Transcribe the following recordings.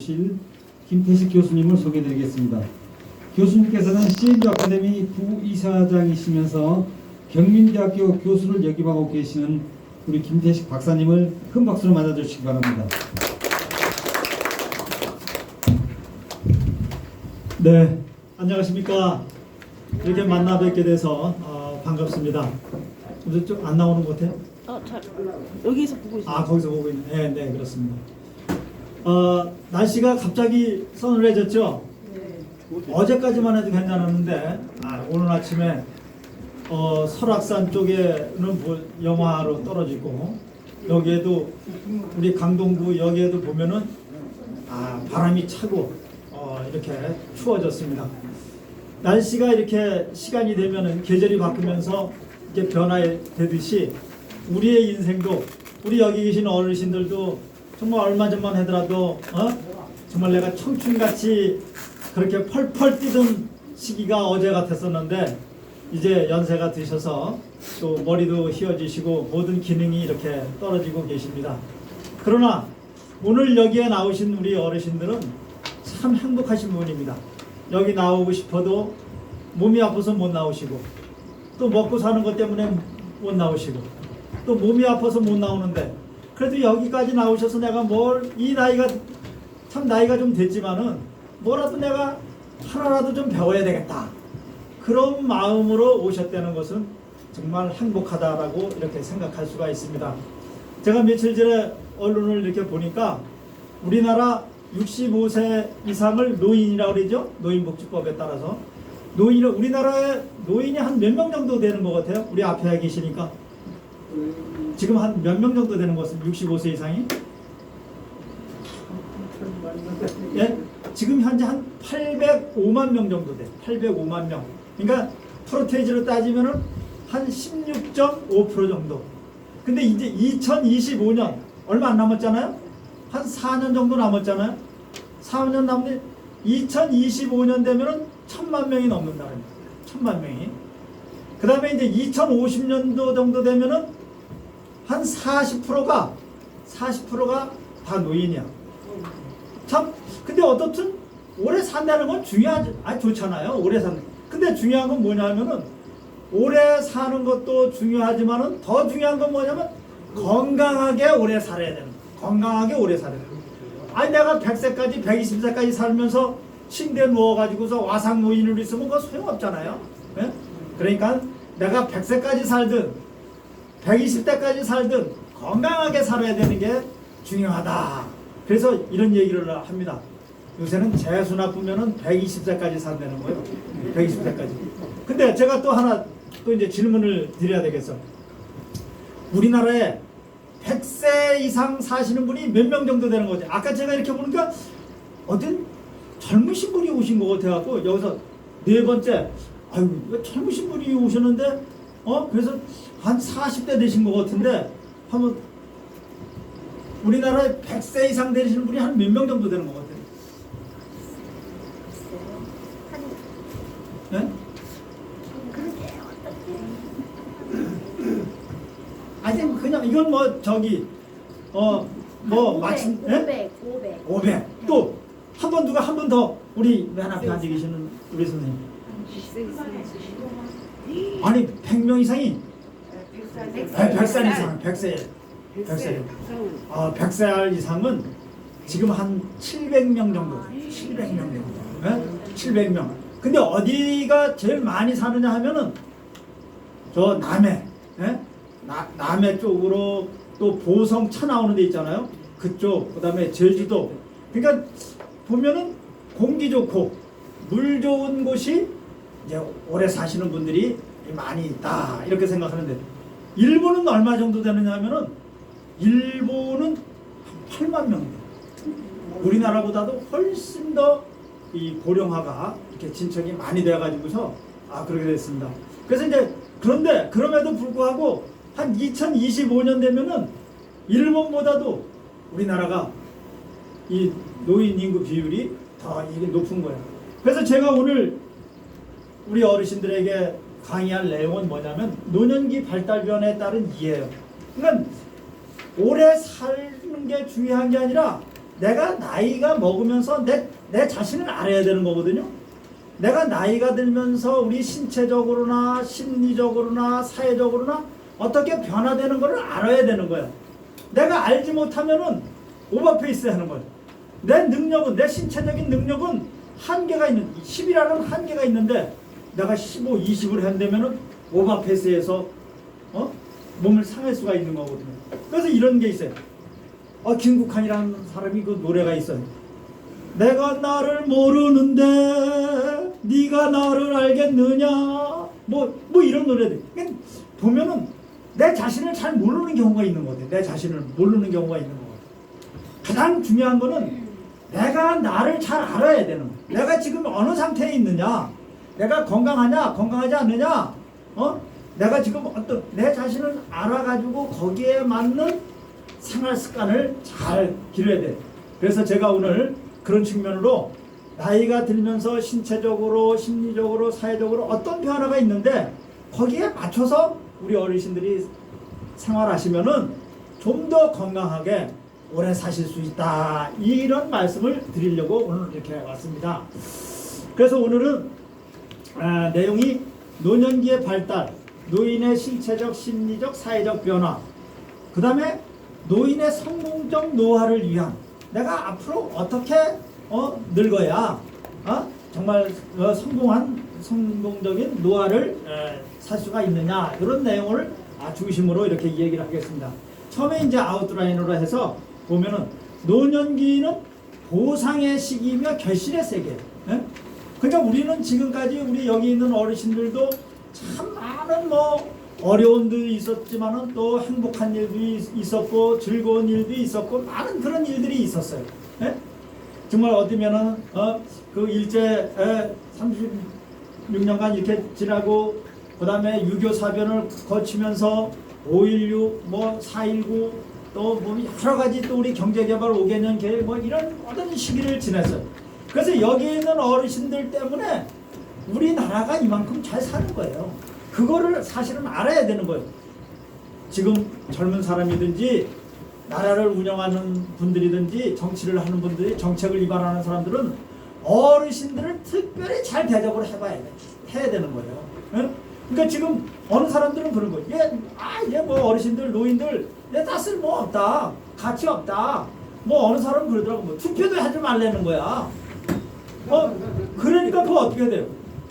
김태식 교수님을 소개해드리겠습니다. 교수님께서는 CNU 아카데미 부이사장이시면서 경민대학교 교수를 역임하고 계시는 우리 김태식 박사님을 큰 박수로 맞아주시기 바랍니다. 네, 안녕하십니까. 이렇게 만나 뵙게 돼서 반갑습니다. 무슨 좀 안 나오는 것 같아요? 잘 여기서 보고 있어요. 거기서 보고 있네. 네, 그렇습니다. 날씨가 갑자기 서늘해졌죠? 어제까지만 해도 괜찮았는데 오늘 아침에 설악산 쪽에는 영하로 떨어지고 여기에도 우리 강동구 여기에도 보면은 바람이 차고 이렇게 추워졌습니다. 날씨가 이렇게 시간이 되면은 계절이 바뀌면서 이렇게 변화되듯이 우리의 인생도 우리 여기 계신 어르신들도 정말 얼마 전만 하더라도 정말 내가 청춘같이 그렇게 펄펄 뛰던 시기가 어제 같았었는데 이제 연세가 드셔서 또 머리도 휘어지시고 모든 기능이 이렇게 떨어지고 계십니다. 그러나 오늘 여기에 나오신 우리 어르신들은 참 행복하신 분입니다. 여기 나오고 싶어도 몸이 아파서 못 나오시고 또 먹고 사는 것 때문에 못 나오시고 또 몸이 아파서 못 나오는데 그래도 여기까지 나오셔서 내가 이 나이가 참 나이가 좀 됐지만은 뭐라도 내가 하나라도 좀 배워야 되겠다. 그런 마음으로 오셨다는 것은 정말 행복하다라고 이렇게 생각할 수가 있습니다. 제가 며칠 전에 언론을 이렇게 보니까 우리나라 65세 이상을 노인이라고 그러죠. 노인복지법에 따라서 우리나라에 노인이 한 몇 명 정도 되는 것 같아요? 우리 앞에 계시니까 지금 한 몇 명 정도 되는 것 같습니다. 65세 이상이? 예? 지금 현재 한 805만 명 정도 돼. 805만 명. 그러니까 프로테이지로 따지면은 한 16.5% 정도. 근데 이제 2025년 얼마 안 남았잖아요? 한 4년 정도 남았잖아요? 4년 남는데 2025년 되면은 1000만 명이 넘는다는 거예요. 1000만 명이. 그 다음에 이제 2050년도 정도 되면은 한 40%가 다 노인이야. 참, 근데 어떻든 오래 산다는 건 좋잖아요. 오래 산다. 근데 중요한 건 뭐냐면은 오래 사는 것도 중요하지만은 더 중요한 건 뭐냐면 건강하게 오래 살아야 되는 거예요. 건강하게 오래 살아야 되는 거예요. 내가 100세까지 120세까지 살면서 침대에 누워가지고서 와상 노인으로 있으면 그거 소용없잖아요. 네? 그러니까 내가 100세까지 살든 120대까지 살든 건강하게 살아야 되는 게 중요하다. 그래서 이런 얘기를 합니다. 요새는 재수 나쁘면은 120세까지 산다는 거예요. 120세까지. 근데 제가 또 하나 또 이제 질문을 드려야 되겠어. 우리나라에 100세 이상 사시는 분이 몇 명 정도 되는 거지? 아까 제가 이렇게 보니까 어떤 젊으신 분이 오신 것 같아갖고 여기서 네 번째 왜 젊으신 분이 오셨는데 그래서 한 40대 되신 것 같은데 한번 우리나라에 100세 이상 되시는 분이 한 몇 명 정도 되는 것 같아요? 네? 그냥 이건 마침 500. 또 한 번 누가 한 번 더 우리 맨 앞에 앉아 계시는 우리 선생님. 아니 100명 이상이 100살 이상 100세 100살 이상은 지금 한 700명 정도 700명 정도 네? 700명. 근데 어디가 제일 많이 사느냐 하면은 저 남해 남해 쪽으로 또 보성 차 나오는 데 있잖아요. 그쪽 그 다음에 제주도. 그러니까 보면은 공기 좋고 물 좋은 곳이 이제 오래 사시는 분들이 많이 있다 이렇게 생각하는데 일본은 얼마 정도 되느냐 하면은 일본은 8만 명. 우리나라보다도 훨씬 더 이 고령화가 이렇게 진척이 많이 돼가지고서 그렇게 됐습니다. 그래서 이제 그런데 그럼에도 불구하고 한 2025년 되면은 일본보다도 우리나라가 이 노인 인구 비율이 더 이게 높은 거예요. 그래서 제가 오늘 우리 어르신들에게 강의할 내용은 뭐냐면 노년기 발달변에 따른 이해예요. 그러니까 오래 사는 게 중요한 게 아니라 내가 나이가 먹으면서 내 자신을 알아야 되는 거거든요. 내가 나이가 들면서 우리 신체적으로나 심리적으로나 사회적으로나 어떻게 변화되는 것을 알아야 되는 거예요. 내가 알지 못하면은 오버페이스 하는 거예요. 내 능력은, 내 신체적인 능력은 한계가 있는, 10이라는 한계가 있는데 내가 15, 20을 한다면은 오버페이스에서 몸을 상할 수가 있는 거거든요. 그래서 이런 게 있어요. 김국환이라는 사람이 그 노래가 있어요. 내가 나를 모르는데 네가 나를 알겠느냐, 뭐 이런 노래들. 그러니까 보면은 내 자신을 잘 모르는 경우가 있는 거거든요. 내 자신을 모르는 경우가 있는 거거든요. 가장 중요한 거는 내가 나를 잘 알아야 되는 거예요. 내가 지금 어느 상태에 있느냐, 내가 건강하냐 건강하지 않느냐, 내가 지금 어떤 내 자신을 알아가지고 거기에 맞는 생활 습관을 잘 기르어야 돼. 그래서 제가 오늘 그런 측면으로 나이가 들면서 신체적으로 심리적으로 사회적으로 어떤 변화가 있는데 거기에 맞춰서 우리 어르신들이 생활하시면은 좀 더 건강하게 오래 사실 수 있다, 이런 말씀을 드리려고 오늘 이렇게 왔습니다. 그래서 오늘은 내용이 노년기의 발달, 노인의 신체적 심리적 사회적 변화, 그 다음에 노인의 성공적 노화를 위한 내가 앞으로 어떻게 늙어야 정말 성공적인 노화를 살 수가 있느냐, 이런 내용을 중심으로 이렇게 얘기를 하겠습니다. 처음에 이제 아웃라인으로 해서 보면은 노년기는 보상의 시기이며 결실의 세계. 그러니까 우리는 지금까지 우리 여기 있는 어르신들도 참 많은 어려운 일도 있었지만은 또 행복한 일도 있었고 즐거운 일도 있었고 많은 그런 일들이 있었어요. 정말 어디면은 그 일제 36년간 이렇게 지나고 그 다음에 유교 사변을 거치면서 5.16 4.19 또 여러 가지 또 우리 경제개발 5개년 계획 이런 모든 시기를 지냈어요. 그래서 여기 있는 어르신들 때문에 우리나라가 이만큼 잘 사는 거예요. 그거를 사실은 알아야 되는 거예요. 지금 젊은 사람이든지 나라를 운영하는 분들이든지 정치를 하는 분들이, 정책을 위반하는 사람들은 어르신들을 특별히 잘 대접을 해야 되는 거예요. 그러니까 지금 어느 사람들은 그런 거예요. 얘 어르신들, 노인들 다 쓸모 없다, 가치 없다. 어느 사람은 그러더라고. 투표도 하지 말라는 거야. 그러니까 그거 어떻게 돼요?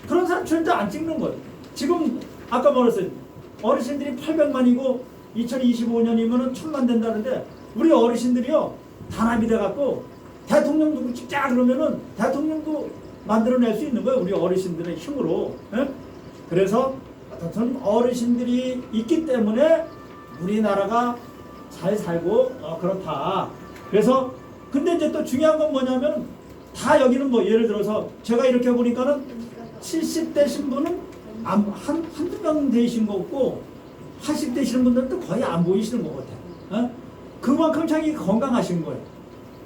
그런 사람 절대 안 찍는 거예요. 지금 아까 말했어요. 어르신들이 800만이고 2025년이면은 1000만 된다는데 우리 어르신들이요 단합이 돼갖고 대통령 누구 찍자 그러면은 대통령도 만들어낼 수 있는 거예요. 우리 어르신들의 힘으로. 그래서 어떤 어르신들이 있기 때문에 우리나라가 잘 살고 그렇다. 그래서 근데 이제 또 중요한 건 뭐냐면 다 여기는 예를 들어서 제가 이렇게 보니까는 70대신 분은 한두 명 되신 거 없고 80 되시는 분들도 거의 안 보이시는 것 같아요. 그만큼 자기 건강하신 거예요.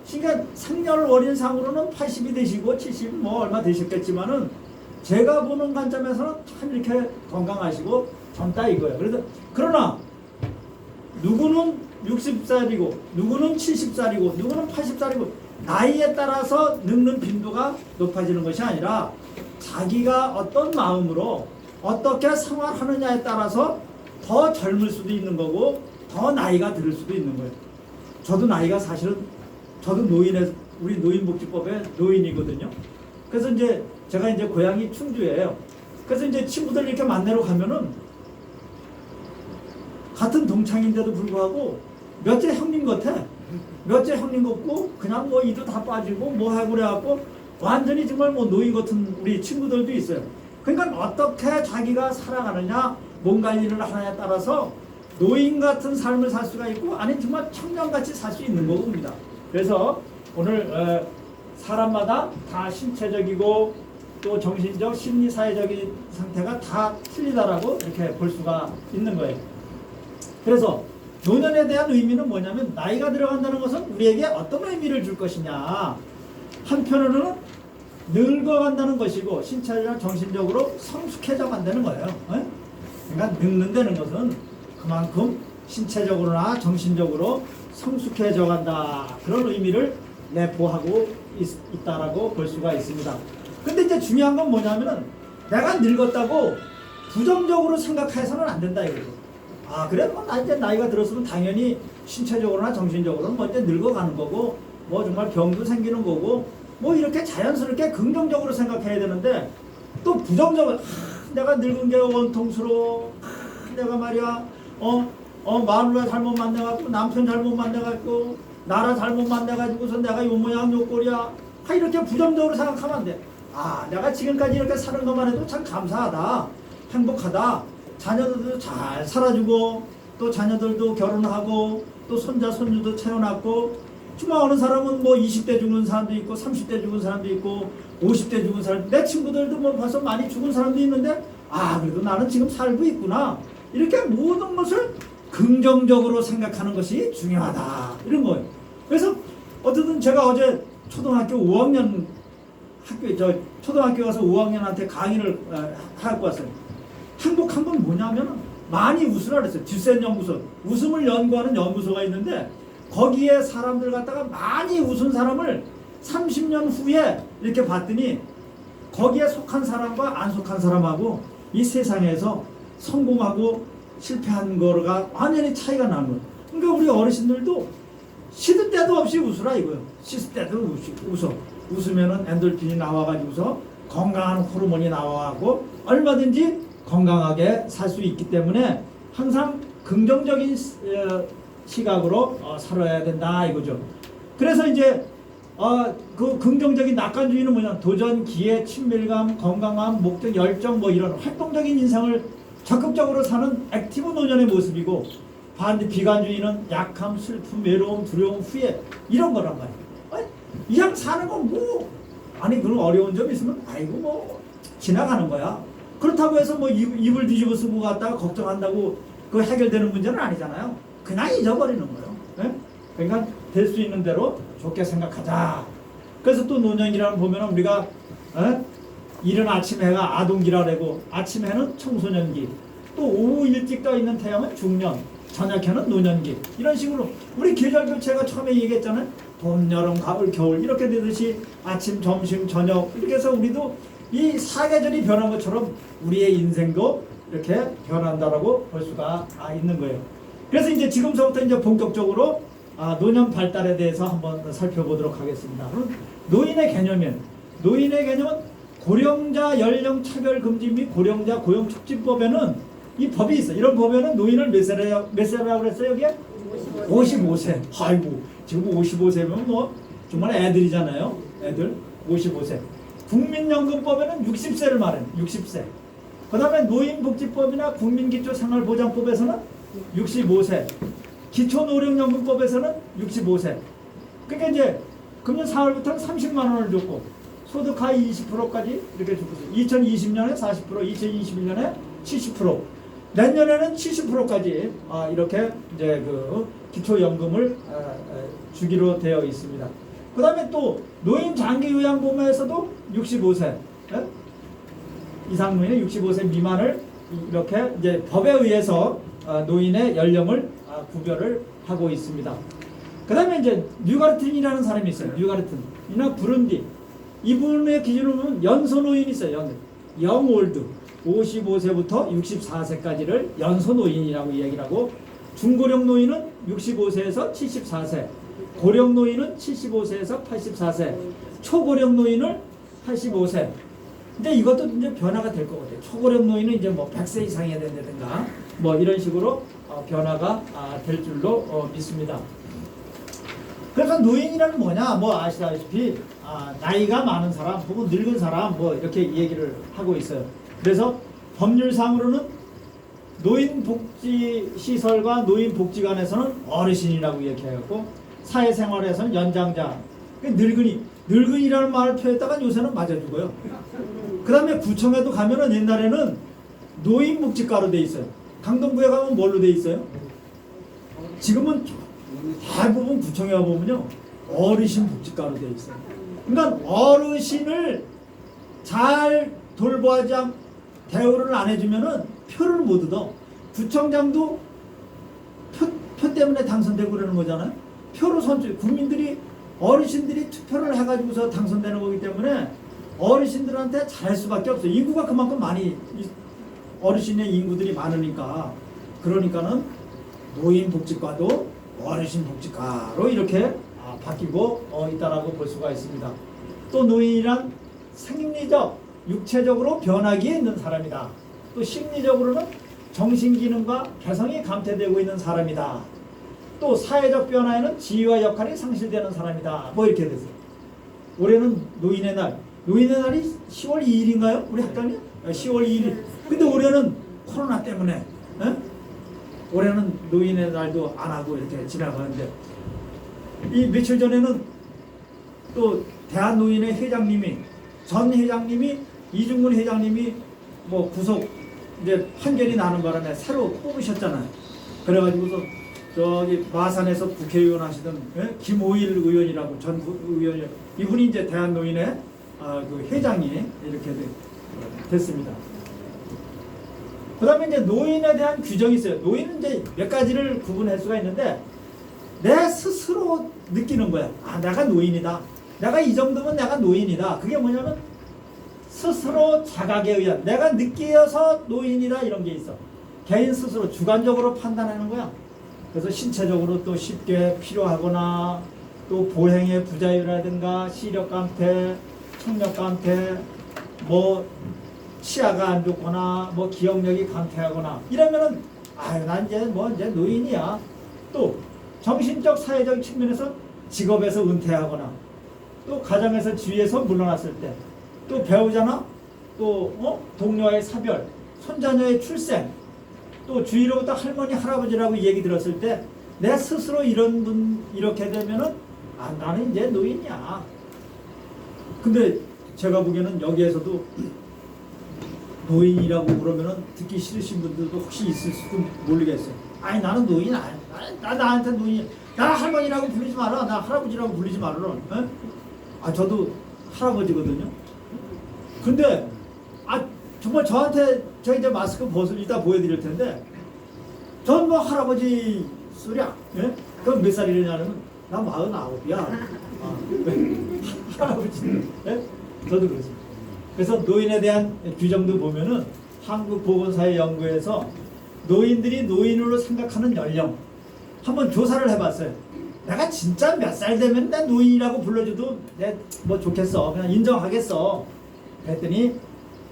그러니까 생년월일상으로는 80이 되시고 70 얼마 되셨겠지만은 제가 보는 관점에서는 참 이렇게 건강하시고 젊다 이거예요. 그러나 누구는 60살이고 누구는 70살이고 누구는 80살이고 나이에 따라서 늙는 빈도가 높아지는 것이 아니라 자기가 어떤 마음으로 어떻게 생활하느냐에 따라서 더 젊을 수도 있는 거고 더 나이가 들 수도 있는 거예요. 저도 나이가 사실은 저도 우리 노인복지법의 노인이거든요. 그래서 이제 제가 이제 고향이 충주예요. 그래서 이제 친구들 이렇게 만나러 가면은 같은 동창인데도 불구하고 몇째 형님 같아. 몇째 형님 같고 그냥 이도 다 빠지고 하고 그래갖고 완전히 정말 노인 같은 우리 친구들도 있어요. 그러니까 어떻게 자기가 살아가느냐, 몸 관리를 하느냐에 따라서 노인 같은 삶을 살 수가 있고 아니 정말 청년같이 살 수 있는 겁니다. 그래서 오늘 사람마다 다 신체적이고 또 정신적, 심리, 사회적인 상태가 다 틀리다라고 이렇게 볼 수가 있는 거예요. 그래서 노년에 대한 의미는 뭐냐면 나이가 들어간다는 것은 우리에게 어떤 의미를 줄 것이냐. 한편으로는 늙어간다는 것이고 신체적, 정신적으로 성숙해져 간다는 거예요. 그러니까 늙는다는 것은 그만큼 신체적으로나 정신적으로 성숙해져 간다. 그런 의미를 내포하고 있다라고 볼 수가 있습니다. 근데 이제 중요한 건 뭐냐면은 내가 늙었다고 부정적으로 생각해서는 안 된다 이거죠. 아 그래 뭐 나 이제 나이가 들었으면 당연히 신체적으로나 정신적으로는 뭐 이제 늙어가는 거고 뭐 정말 병도 생기는 거고 뭐 이렇게 자연스럽게 긍정적으로 생각해야 되는데 또 부정적으로 내가 늙은 게 원통스러워. 내가 말이야 마누라 잘못 만나갖고 남편 잘못 만나갖고 나라 잘못 만나가지고서 내가 요 모양 요 꼴이야. 이렇게 부정적으로 생각하면 안 돼. 아 내가 지금까지 이렇게 사는 것만 해도 참 감사하다. 행복하다. 자녀들도 잘 살아주고 또 자녀들도 결혼하고 또 손자 손주도 채워놨고 정말 어느 사람은 뭐 20대 죽은 사람도 있고 30대 죽은 사람도 있고 50대 죽은 사람 내 친구들도 뭐 벌써 많이 죽은 사람도 있는데 아 그래도 나는 지금 살고 있구나. 이렇게 모든 것을 긍정적으로 생각하는 것이 중요하다. 이런 거예요. 그래서 어쨌든 제가 어제 초등학교 5학년 초등학교 가서 5학년한테 강의를 하고 왔어요. 행복한 건 뭐냐면 많이 웃으라 그랬어요. 듀센 연구소. 웃음을 연구하는 연구소가 있는데 거기에 사람들 갖다가 많이 웃은 사람을 30년 후에 이렇게 봤더니 거기에 속한 사람과 안 속한 사람하고 이 세상에서 성공하고 실패한 거가 완전히 차이가 나는 거예요. 그러니까 우리 어르신들도 시도 때도 없이 웃으라 이거예요. 씻을 때도 웃어. 웃으면은 엔돌핀이 나와가지고서 건강한 호르몬이 나와가고 얼마든지 건강하게 살 수 있기 때문에 항상 긍정적인 시각으로 살아야 된다 이거죠. 그래서 이제 그 긍정적인 낙관주의는 뭐냐? 도전, 기회, 친밀감, 건강함, 목적, 열정 뭐 이런 활동적인 인생을 적극적으로 사는 액티브 노년의 모습이고 반대 비관주의는 약함, 슬픔, 외로움, 두려움, 후회 이런 거란 말이에요. 이왕 사는 거 뭐 아니 그런 어려운 점이 있으면 아이고 뭐 지나가는 거야. 그렇다고 해서 뭐 입을 뒤집어 쓰고 갔다가 걱정한다고 그 해결되는 문제는 아니잖아요. 그냥 잊어버리는 거예요. 네? 그러니까 될 수 있는 대로 좋게 생각하자. 그래서 또 노년이라는 보면 우리가 이른 아침 해가 아동기라 그러고 아침 해는 청소년기 또 오후 일찍 떠 있는 태양은 중년 저녁 해는 노년기 이런 식으로 우리 계절 교체가 처음에 얘기했잖아요. 봄, 여름, 가을, 겨울 이렇게 되듯이 아침, 점심, 저녁 이렇게 해서 우리도 이 사계절이 변한 것처럼 우리의 인생도 이렇게 변한다라고 볼 수가 있는 거예요. 그래서 이제 지금서부터 이제 본격적으로 노년 발달에 대해서 한번 살펴보도록 하겠습니다. 노인의 개념은 고령자 연령 차별 금지 및 고령자 고용 촉진법에는 이 법이 있어요. 이런 법에는 노인을 몇 세라고 그랬어요? 여기에? 55세. 아이고 지금 55세면 뭐 정말 애들이잖아요. 애들 55세. 국민연금법에는 60세를 말해요. 60세. 그 다음에 노인복지법이나 국민기초생활보장법에서는 65세. 기초노령연금법에서는 65세. 그러니까 이제 금년 4월부터는 30만 원을 줬고 소득 하위 20%까지 이렇게 주고 있어요. 2020년에 40%, 2021년에 70%, 내년에는 70%까지 이렇게 이제 그 기초연금을 주기로 되어 있습니다. 그 다음에 또 노인 장기 요양보험에서도 65세 이상 노인의 65세 미만을 이렇게 이제 법에 의해서 노인의 연령을 구별을 하고 있습니다. 그 다음에 이제 뉴가르틴이라는 사람이 있어요. 뉴가르틴이나 부룬디 이분의 기준으로 보면 연소노인이 있어요. 영올드 55세부터 64세까지를 연소노인이라고 얘기를 하고 중고령 노인은 65세에서 74세 고령 노인은 75세에서 84세 초고령 노인은 85세 근데 이것도 이제 변화가 될 것 같아요. 초고령 노인은 이제 뭐 100세 이상이어야 된다든가 뭐 이런 식으로 변화가 될 줄로 믿습니다. 그래서 노인이란 뭐냐 뭐 아시다시피 나이가 많은 사람 혹은 늙은 사람 뭐 이렇게 얘기를 하고 있어요. 그래서 법률상으로는 노인복지시설과 노인복지관에서는 어르신이라고 얘기해갖고 사회생활에서는 연장자 늙은이라는 말을 표했다가 요새는 맞아 죽어요. 그 다음에 구청에도 가면은 옛날에는 노인복지과로 돼 있어요. 강동구에 가면 뭘로 돼 있어요? 지금은 대부분 구청에 가보면요 어르신 복지과로 돼 있어요. 그러니까 어르신을 잘 돌보지 대우를 안 해주면은 표를 못 얻어. 구청장도 표 때문에 당선되고 그러는 거잖아요. 표로 선출 국민들이 어르신들이 투표를 해가지고서 당선되는 거기 때문에 어르신들한테 잘할 수밖에 없어요. 인구가 그만큼 많이 어르신의 인구들이 많으니까 그러니까는 노인복지과도 어르신복지과로 이렇게 바뀌고 있다라고 볼 수가 있습니다. 또 노인이란 생리적, 육체적으로 변화기에 있는 사람이다. 또 심리적으로는 정신기능과 개성이 감퇴되고 있는 사람이다. 또 사회적 변화에는 지위와 역할이 상실되는 사람이다. 뭐 이렇게 됐어요. 올해는 노인의 날. 노인의 날이 10월 2일인가요? 우리 학당이? 10월 2일. 근데 올해는 코로나 때문에 올해는 노인의 날도 안 하고 이렇게 지나가는데 이 며칠 전에는 또 대한노인의 회장님이 전 회장님이 이중근 회장님이 뭐 구속 이제 판결이 나는 바람에 새로 뽑으셨잖아요. 그래가지고서 저기 마산에서 국회의원 하시던 김오일 의원이라고 전 의원이 이분이 이제 대한노인의 그 회장이 이렇게 됐습니다. 그다음에 이제 노인에 대한 규정이 있어요. 노인은 이제 몇 가지를 구분할 수가 있는데 내 스스로 느끼는 거야. 아, 내가 노인이다. 내가 이 정도면 내가 노인이다. 그게 뭐냐면 스스로 자각에 의한 내가 느끼어서 노인이다 이런 게 있어. 개인 스스로 주관적으로 판단하는 거야. 그래서 신체적으로 또 쉽게 필요하거나 또 보행의 부자유라든가 시력 감퇴, 청력 감퇴, 뭐 치아가 안 좋거나 뭐 기억력이 감퇴하거나 이러면은 난 이제 이제 노인이야. 또 정신적 사회적 측면에서 직업에서 은퇴하거나 또 가정에서 주위에서 물러났을 때 또 배우자나 또 동료와의 사별, 손자녀의 출생 또 주위로부터 할머니 할아버지라고 얘기 들었을 때 내 스스로 이런 분 이렇게 되면은 나는 이제 노인이야. 근데 제가 보기에는 여기에서도 노인이라고 그러면은 듣기 싫으신 분들도 혹시 있을 수도 모르겠어요. 나는 노인 아니야. 나한테 노인. 나 할머니라고 부르지 마라. 나 할아버지라고 부르지 마라. 저도 할아버지거든요. 근데 정말 저한테 저 이제 마스크 이따 보여드릴 텐데 전 뭐 할아버지 소리야. 그럼 몇 살이냐면 나 49이야. 할아버지. 저도 그렇습니다. 그래서 노인에 대한 규정도 보면은 한국보건사회연구에서 노인들이 노인으로 생각하는 연령 한번 조사를 해봤어요. 내가 진짜 몇 살 되면 내 노인이라고 불러줘도 내 뭐 좋겠어. 그냥 인정하겠어. 그랬더니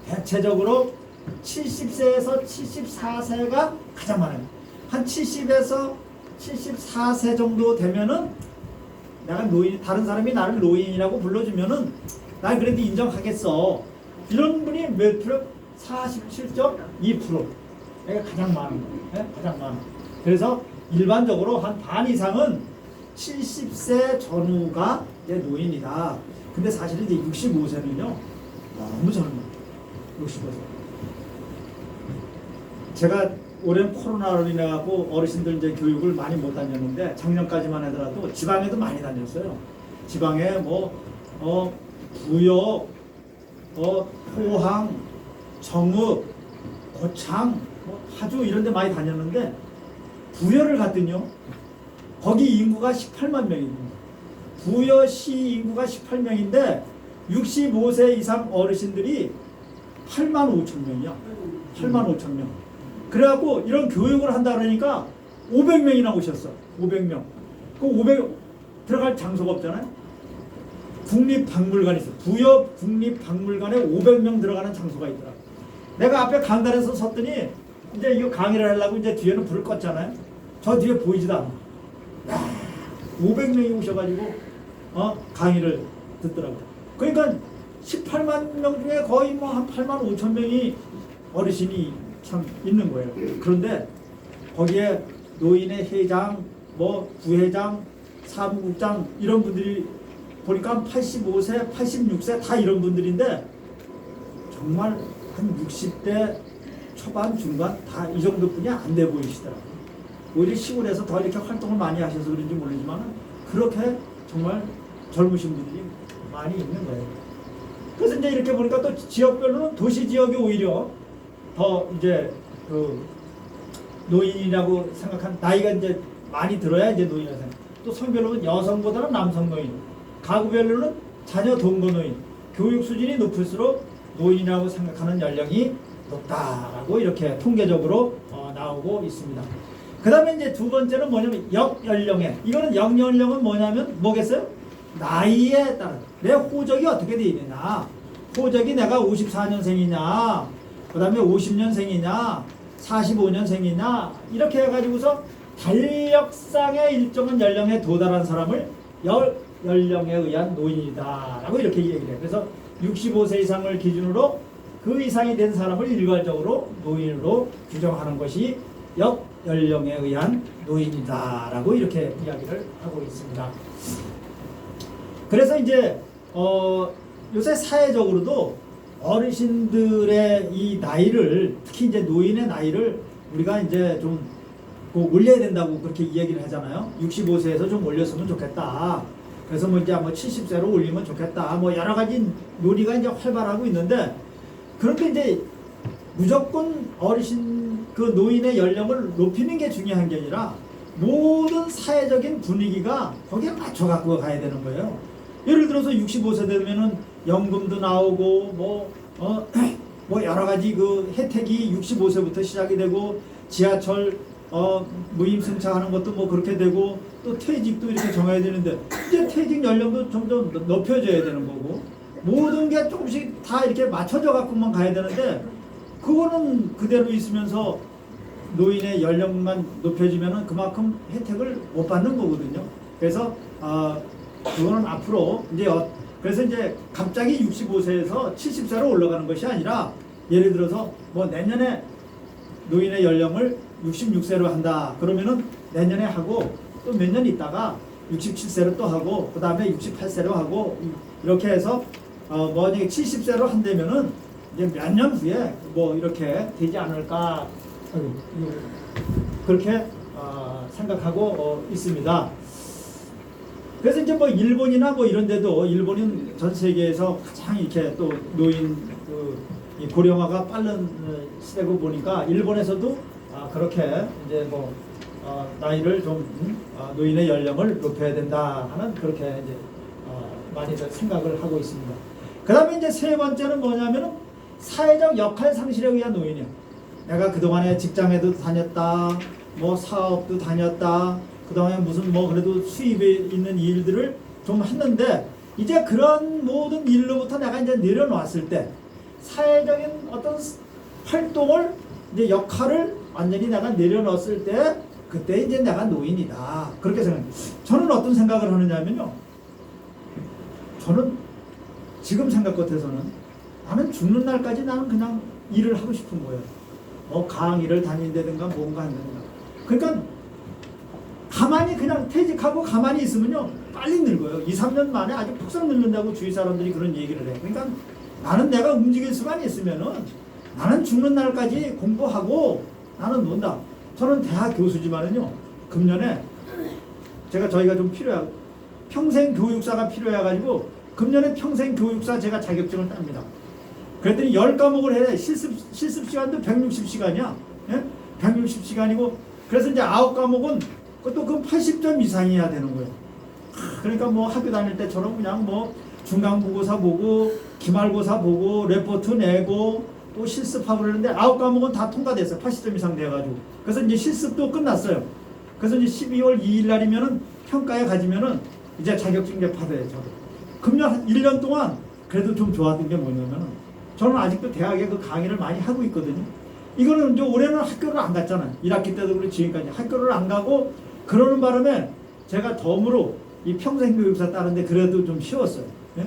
대체적으로 70세에서 74세가 가장 많아요. 한 70에서 74세 정도 되면은 내가 노인, 다른 사람이 나를 노인이라고 불러주면은 난 그래도 인정하겠어. 이런 분이 몇 프로? 47.2%. 내가 가장 많은 거예요. 가장 많은. 그래서 일반적으로 한 반 이상은 70세 전후가 이제 노인이다. 근데 사실은 이제 65세는요, 너무 젊은 거예요. 65세. 제가 올해는 코로나로 인해 갖고 어르신들 이제 교육을 많이 못 다녔는데 작년까지만 하더라도 지방에도 많이 다녔어요. 지방에 부여, 포항, 정읍, 고창, 파주 이런 데 많이 다녔는데 부여를 갔더니요. 거기 인구가 18만 명입니다. 부여시 인구가 18명인데 65세 이상 어르신들이 8만 5천 명이야. 8만 5천 명. 그래갖고 이런 교육을 한다 그러니까 500명이나 오셨어. 500명. 그 500 들어갈 장소가 없잖아요. 국립박물관이 있어. 부여 국립박물관에 500명 들어가는 장소가 있더라. 내가 앞에 강단에서 섰더니 이제 이거 강의를 하려고 이제 뒤에는 불을 껐잖아요. 저 뒤에 보이지도 않아. 500명이 오셔가지고 강의를 듣더라고요. 그러니까 18만 명 중에 거의 뭐 한 8만 5천 명이 어르신이 참 있는 거예요. 그런데 거기에 노인의 회장, 부회장, 사무국장 이런 분들이 보니까 85세, 86세 다 이런 분들인데 정말 한 60대 초반, 중반 다 이 정도뿐이 안 돼 보이시더라고요. 오히려 시골에서 더 이렇게 활동을 많이 하셔서 그런지 모르지만 그렇게 정말 젊으신 분들이 많이 있는 거예요. 그래서 이제 이렇게 보니까 또 지역별로는 도시 지역이 오히려 더 이제 그 노인이라고 생각한 나이가 이제 많이 들어야 이제 노인이라고 생각. 또 성별로는 여성보다는 남성 노인, 가구별로는 자녀 동거 노인, 교육 수준이 높을수록 노인이라고 생각하는 연령이 높다라고 이렇게 통계적으로 나오고 있습니다. 그 다음에 이제 두 번째는 뭐냐면 역연령에, 이거는 역연령은 뭐냐면 뭐겠어요? 나이에 따라 내 호적이 어떻게 돼 있느냐, 호적이 내가 54년생이냐, 그 다음에 50년생이냐, 45년생이냐, 이렇게 해가지고서 달력상의 일정한 연령에 도달한 사람을 연령에 의한 노인이다 라고 이렇게 얘기를 해요. 그래서 65세 이상을 기준으로 그 이상이 된 사람을 일괄적으로 노인으로 규정하는 것이 역연령에 의한 노인이다 라고 이렇게 이야기를 하고 있습니다. 그래서 이제 요새 사회적으로도 어르신들의 이 나이를, 특히 이제 노인의 나이를 우리가 이제 좀 올려야 된다고 그렇게 이야기를 하잖아요. 65세에서 좀 올렸으면 좋겠다. 그래서 뭐 이제 70세로 올리면 좋겠다. 뭐 여러 가지 논의가 이제 활발하고 있는데, 그런데 이제 무조건 어르신 그 노인의 연령을 높이는 게 중요한 게 아니라 모든 사회적인 분위기가 거기에 맞춰 갖고 가야 되는 거예요. 예를 들어서 65세 되면은 연금도 나오고 뭐 여러 가지 그 혜택이 65세부터 시작이 되고, 지하철 무임승차하는 것도 뭐 그렇게 되고, 또 퇴직도 이렇게 정해야 되는데 이제 퇴직 연령도 점점 높여줘야 되는 거고, 모든 게 조금씩 다 이렇게 맞춰져 갖고만 가야 되는데, 그거는 그대로 있으면서 노인의 연령만 높여주면은 그만큼 혜택을 못 받는 거거든요. 그래서 그거는 앞으로 이제 그래서 이제 갑자기 65세에서 70세로 올라가는 것이 아니라, 예를 들어서 뭐 내년에 노인의 연령을 66세로 한다 그러면은 내년에 하고 또 몇 년 있다가 67세로 또 하고 그 다음에 68세로 하고, 이렇게 해서 만약에 70세로 한다면은 이제 몇 년 후에 뭐 이렇게 되지 않을까, 그렇게 생각하고 있습니다. 그래서 이제 뭐 일본이나 뭐 이런 데도, 일본은 전 세계에서 가장 이렇게 또 노인 이 고령화가 빠른 시대고 보니까 일본에서도 그렇게 이제 뭐 나이를 좀 노인의 연령을 높여야 된다 하는 그렇게 이제 많이들 생각을 하고 있습니다. 그 다음에 이제 세 번째는 뭐냐면은 사회적 역할 상실에 의한 노인이요. 내가 그동안에 직장에도 다녔다, 뭐 사업도 다녔다, 그동안에 무슨 뭐 그래도 수입이 있는 일들을 좀 했는데, 이제 그런 모든 일로부터 내가 이제 내려놓았을 때 사회적인 어떤 활동을 이제 역할을 완전히 내가 내려놓았을 때, 그때 이제 내가 노인이다 그렇게 생각해요. 저는 어떤 생각을 하느냐면요, 저는 지금 생각 같아서는 나는 죽는 날까지 나는 그냥 일을 하고 싶은 거예요. 뭐 강의를 다닌다든가 뭔가 한다든가. 그러니까 가만히 그냥 퇴직하고 가만히 있으면요 빨리 늙어요. 2, 3년 만에 아주 폭삭 늙는다고 주위 사람들이 그런 얘기를 해요. 그러니까 나는 내가 움직일 수만 있으면은 나는 죽는 날까지 공부하고 나는 논다. 저는 대학 교수지만은요, 금년에 저희가 좀 필요해요. 평생 교육사가 필요해가지고 금년에 평생 교육사 제가 자격증을 땁니다. 그랬더니 10과목을 해야 돼. 실습 시간도 160시간이야. 예? 160시간이고, 그래서 이제 9과목은 그것도 그 80점 이상이어야 되는 거예요. 그러니까 뭐 학교 다닐 때처럼 그냥 뭐 중간고사 보고 기말고사 보고 레포트 내고 또 실습하고 그러는데 9과목은 다 통과됐어요. 80점 이상 돼가지고. 그래서 이제 실습도 끝났어요. 그래서 이제 12월 2일 날이면은 평가에 가지면은 이제 자격증 이제 받아요. 저도. 금년 1년 동안 그래도 좀 좋았던 게 뭐냐면은, 저는 아직도 대학에 그 강의를 많이 하고 있거든요. 이거는 이제 올해는 학교를 안 갔잖아요. 1학기 때도 그렇고 지금까지 학교를 안 가고, 그러는 바람에 제가 덤으로 이 평생교육사 따는데 그래도 좀 쉬웠어요. 예?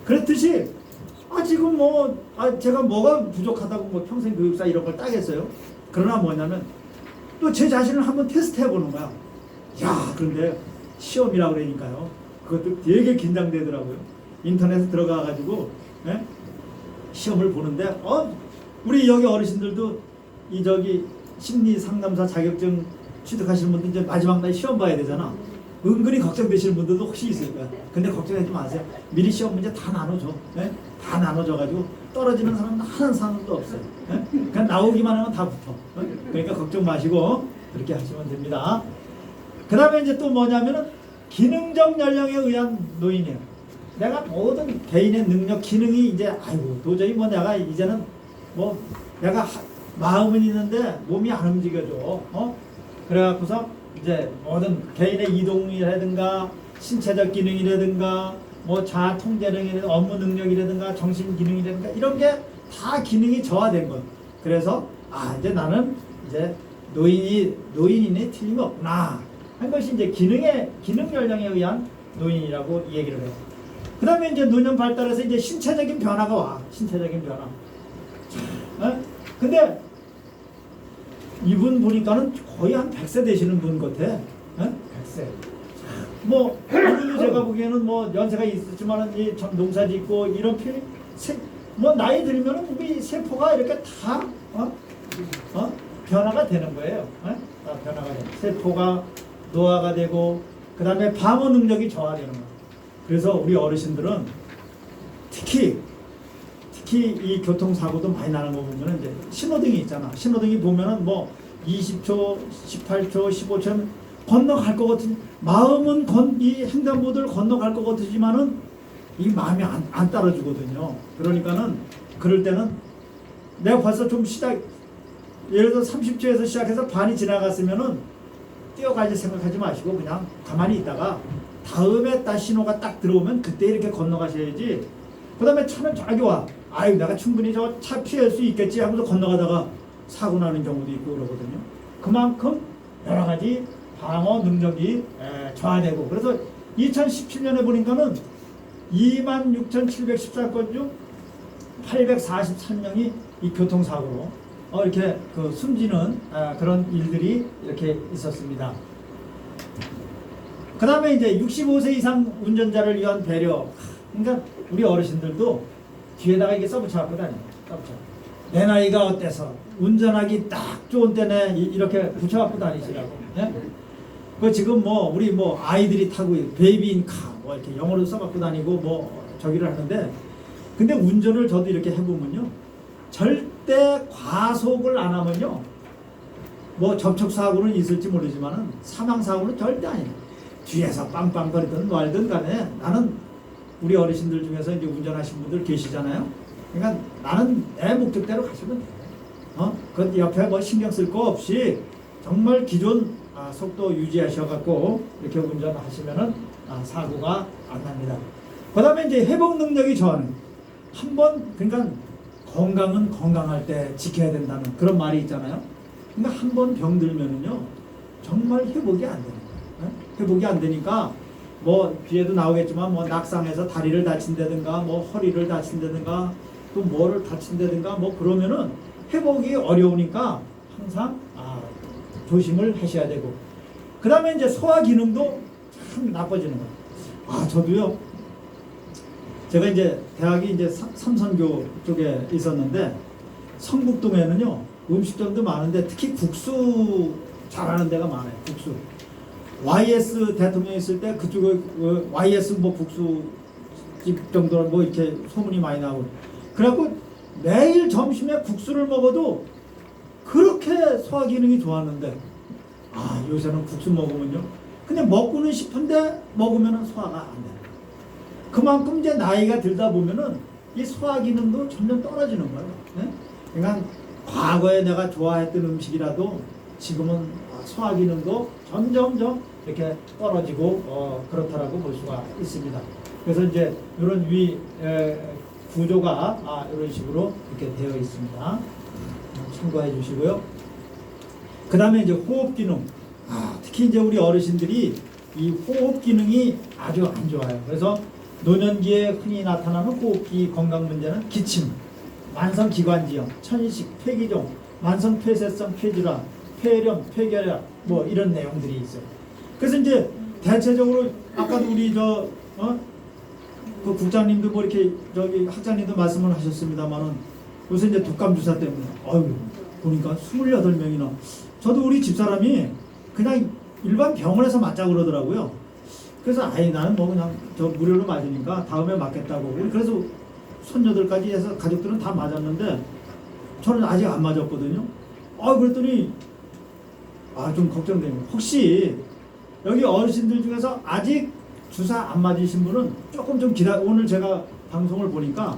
그랬듯이 지금 뭐 제가 뭐가 부족하다고 뭐 평생교육사 이런 걸 따겠어요? 그러나 뭐냐면 또 제 자신을 한번 테스트 해보는 거야. 야, 그런데 시험이라고 그러니까요, 그것도 되게 긴장되더라고요. 인터넷에 들어가가지고 시험을 보는데 우리 여기 어르신들도 심리 상담사 자격증 취득하시는 분들 이제 마지막 날 시험 봐야 되잖아. 은근히 걱정되시는 분들도 혹시 있을 거야. 근데 걱정하지 마세요. 미리 시험 문제 다 나눠줘. 다 나눠줘가지고 떨어지는 사람은 한 사람도 없어요. 그냥 나오기만 하면 다 붙어. 그러니까 걱정 마시고 그렇게 하시면 됩니다. 그 다음에 이제 또 뭐냐면은 기능적 연령에 의한 노인이에요. 내가 모든 개인의 능력, 기능이 이제 아이고 도저히 뭐 내가 이제는 뭐 내가 마음은 있는데 몸이 안 움직여져. 그래갖고서 이제 모든 개인의 이동이라든가 신체적 기능이라든가 뭐 자아 통제력이라든가 업무 능력이라든가 정신 기능이라든가 이런 게 다 기능이 저하된 것. 그래서 이제 나는 이제 노인이네 틀림없구나 한 것이 이제 기능 연령에 의한 노인이라고 얘기를 해요. 그 다음에 이제 노년 발달해서 이제 신체적인 변화가 와. 신체적인 변화. 근데 이분 보니까는 거의 한 100세 되시는 분 같아. 100세. 뭐 이분도 제가 보기에는 뭐 연세가 있었지만은 이 농사 짓고 이런 뭐 나이 들면은 우리 세포가 이렇게 다 변화가 되는 거예요. 다 변화가 돼. 세포가 노화가 되고 그 다음에 방어 능력이 저하되는 거예요. 그래서 우리 어르신들은 특히 이 교통사고도 많이 나는 거 보면은 이제 신호등이 있잖아. 신호등이 보면은 뭐 20초, 18초, 15초 건너갈 것 같은 마음은 이 횡단보도를 건너갈 것 같으지만은 이 마음이 안 따라주거든요. 그러니까는 그럴 때는 내가 벌써 좀 예를 들어 30초에서 시작해서 반이 지나갔으면은 뛰어가지 생각하지 마시고 그냥 가만히 있다가 다음에 딱 신호가 딱 들어오면 그때 이렇게 건너가셔야지. 그 다음에 차는 저기 와. 아유 내가 충분히 저 차 피할 수 있겠지 하면서 건너가다가 사고 나는 경우도 있고 그러거든요. 그만큼 여러 가지 방어 능력이 저하되고 그래서 2017년에 보니까는 26,714건 중 843명이 이 교통사고로 이렇게 숨지는 그런 일들이 이렇게 있었습니다. 그 다음에 이제 65세 이상 운전자를 위한 배려. 그러니까 우리 어르신들도 뒤에다가 이게 써붙여갖고 다녀요. 내 나이가 어때서 운전하기 딱 좋은 때네 이렇게 붙여갖고 다니시라고. 네? 그 지금 뭐 우리 뭐 아이들이 타고 베이비인카 뭐 이렇게 영어로 써갖고 다니고 뭐 저기를 하는데 근데 운전을 저도 이렇게 해보면요 절대 과속을 안 하면요 뭐 접촉사고는 있을지 모르지만은 사망사고는 절대 아니에요. 뒤에서 빵빵거리든 말든 간에 나는 우리 어르신들 중에서 이제 운전하신 분들 계시잖아요. 그러니까 나는 내 목적대로 가시면 돼요. 그 옆에 뭐 신경 쓸 거 없이 정말 기존 속도 유지하셔갖고 이렇게 운전하시면은 사고가 안 납니다. 그 다음에 이제 회복 능력이 저하는 그러니까 건강은 건강할 때 지켜야 된다는 그런 말이 있잖아요. 그러니까 한 번 병들면은요 정말 회복이 안 되는 거예요. 회복이 안 되니까 뭐 뒤에도 나오겠지만 뭐 낙상해서 다리를 다친다든가 뭐 허리를 다친다든가 또 뭐를 다친다든가 뭐 그러면은 회복이 어려우니까 항상 조심을 하셔야 되고 그 다음에 이제 소화 기능도 참 나빠지는 거예요. 저도요 제가 이제 대학이 이제 삼선교 쪽에 있었는데 성북동에는요 음식점도 많은데 특히 국수 잘하는 데가 많아요. 국수 YS 대통령 있을 때 그쪽에 YS 뭐 국수집 정도로 뭐 이렇게 소문이 많이 나고 그래갖고 매일 점심에 국수를 먹어도 그렇게 소화 기능이 좋았는데 요새는 국수 먹으면요 근데 먹고는 싶은데 먹으면은 소화가 안 돼요. 그만큼 이제 나이가 들다 보면은 이 소화 기능도 점점 떨어지는 거예요. 네? 그러니까 과거에 내가 좋아했던 음식이라도 지금은 소화 기능도 점점점 이렇게 떨어지고 그렇다라고 볼 수가 있습니다. 그래서 이제 이런 구조가 이런 식으로 이렇게 되어 있습니다. 참고해 주시고요. 그 다음에 이제 호흡 기능. 특히 이제 우리 어르신들이 이 호흡 기능이 아주 안 좋아요. 그래서 노년기에 흔히 나타나는 호흡기 건강 문제는 기침, 만성기관지염, 천식, 폐기종, 만성폐쇄성 폐질환, 폐렴, 폐결핵 뭐 이런 내용들이 있어요. 그래서 이제 대체적으로 아까도 우리 그 국장님도 뭐 이렇게 학장님도 말씀을 하셨습니다만은 요새 이제 독감 주사 때문에 보니까 28명이나 저도 우리 집사람이 그냥 일반 병원에서 맞자고 그러더라고요. 그래서 나는 뭐 그냥 저 무료로 맞으니까 다음에 맞겠다고. 그래서 손녀들까지 해서 가족들은 다 맞았는데 저는 아직 안 맞았거든요. 그랬더니 좀 걱정되네요. 혹시 여기 어르신들 중에서 아직 주사 안 맞으신 분은 조금 좀 오늘 제가 방송을 보니까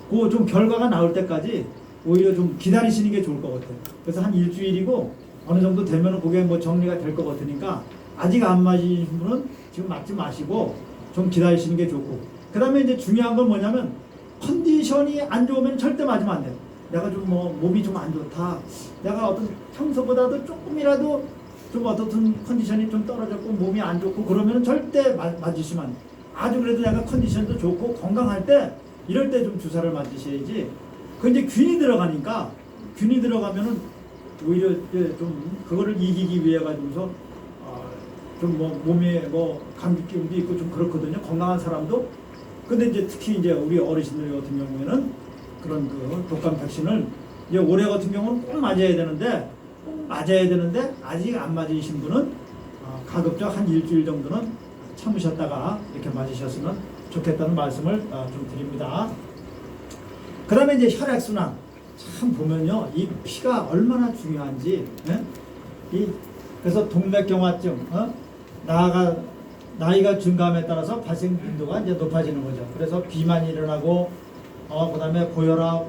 그 좀 결과가 나올 때까지 오히려 좀 기다리시는 게 좋을 것 같아요. 그래서 한 일주일이고 어느 정도 되면 그게 뭐 정리가 될 것 같으니까 아직 안 맞으신 분은 지금 맞지 마시고 좀 기다리시는 게 좋고, 그 다음에 이제 중요한 건 뭐냐면 컨디션이 안 좋으면 절대 맞으면 안 돼요. 내가 좀 뭐 몸이 좀 안 좋다, 내가 어떤 평소보다도 조금이라도 좀 어떻든 컨디션이 좀 떨어졌고 몸이 안 좋고 그러면 절대 맞으시면 안 돼요. 아주 그래도 내가 컨디션도 좋고 건강할 때 이럴 때 좀 주사를 맞으셔야지. 그 이제 균이 들어가니까, 균이 들어가면은 오히려 이제 좀 그거를 이기기 위해 가지고서 좀 뭐 몸에 뭐 감기 기운도 있고 좀 그렇거든요. 건강한 사람도. 근데 이제 특히 이제 우리 어르신들 같은 경우에는 그런 그 독감 백신을 이제 올해 같은 경우는 꼭 맞아야 되는데 아직 안 맞으신 분은 가급적 한 일주일 정도는 참으셨다가 이렇게 맞으셨으면 좋겠다는 말씀을 좀 드립니다. 그 다음에 이제 혈액순환. 참 보면요, 이 피가 얼마나 중요한지, 예? 그래서 동맥경화증, 나이가 증가함에 따라서 발생 빈도가 이제 높아지는 거죠. 그래서 비만이 일어나고, 그 다음에 고혈압,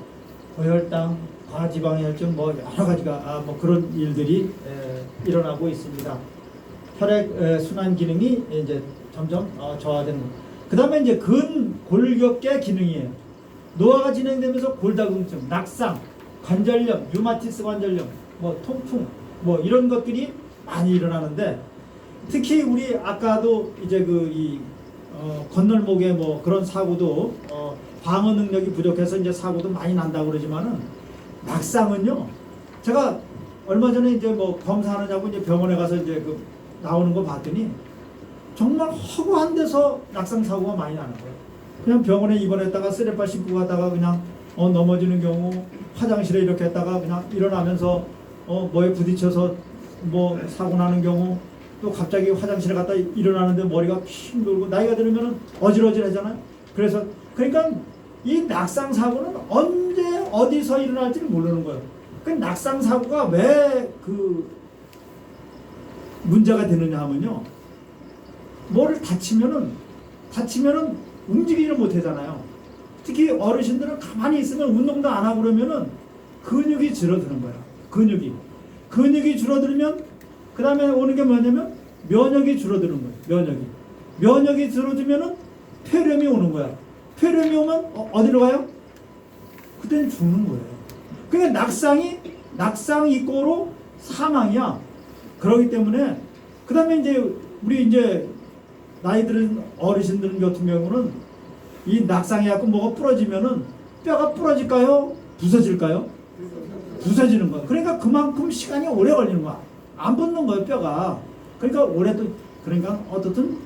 고혈당, 과지방혈증, 뭐 여러 가지가 뭐 그런 일들이 일어나고 있습니다. 혈액 순환 기능이 이제 점점 저하되는 거. 그 다음에 이제 근골격계 기능이에요. 노화가 진행되면서 골다공증, 낙상, 관절염, 류마티스 관절염, 뭐 통풍, 뭐 이런 것들이 많이 일어나는데, 특히 우리 아까도 이제 건널목에 뭐 그런 사고도 방어 능력이 부족해서 이제 사고도 많이 난다고 그러지만은, 낙상은요, 제가 얼마 전에 이제 뭐 검사하느냐고 이제 병원에 가서 이제 나오는 거 봤더니 정말 허구한 데서 낙상 사고가 많이 나는 거예요. 그냥 병원에 입원했다가 쓰레빠 싣고 가다가 그냥 넘어지는 경우, 화장실에 이렇게 했다가 그냥 일어나면서 뭐에 부딪혀서 뭐 사고 나는 경우, 또 갑자기 화장실에 갔다 일어나는데 머리가 핑 돌고, 나이가 들으면 어질어질하잖아요. 그러니까 이 낙상 사고는 언제 어디서 일어날지를 모르는 거예요. 그 낙상 사고가 왜 문제가 되느냐 하면요, 뭐를 다치면은 움직이지를 못하잖아요. 특히 어르신들은 가만히 있으면 운동도 안 하고 그러면은 근육이 줄어드는 거야. 근육이 줄어들면 그 다음에 오는 게 뭐냐면 면역이 줄어드는 거예요. 면역이 줄어들면은 폐렴이 오는 거야. 폐렴이 오면 어디로 가요? 그때는 죽는 거예요. 그러니까 낙상 이꼬로 사망이야. 그렇기 때문에 그 다음에 우리 나이 들은 어르신들 같은 경우는 이 낙상이 갖고 뭐가 부러지면은 뼈가 부러질까요? 부서질까요? 부서지는 거야. 그러니까 그만큼 시간이 오래 걸리는 거야. 안 붙는 거예요, 뼈가. 그러니까 어떻든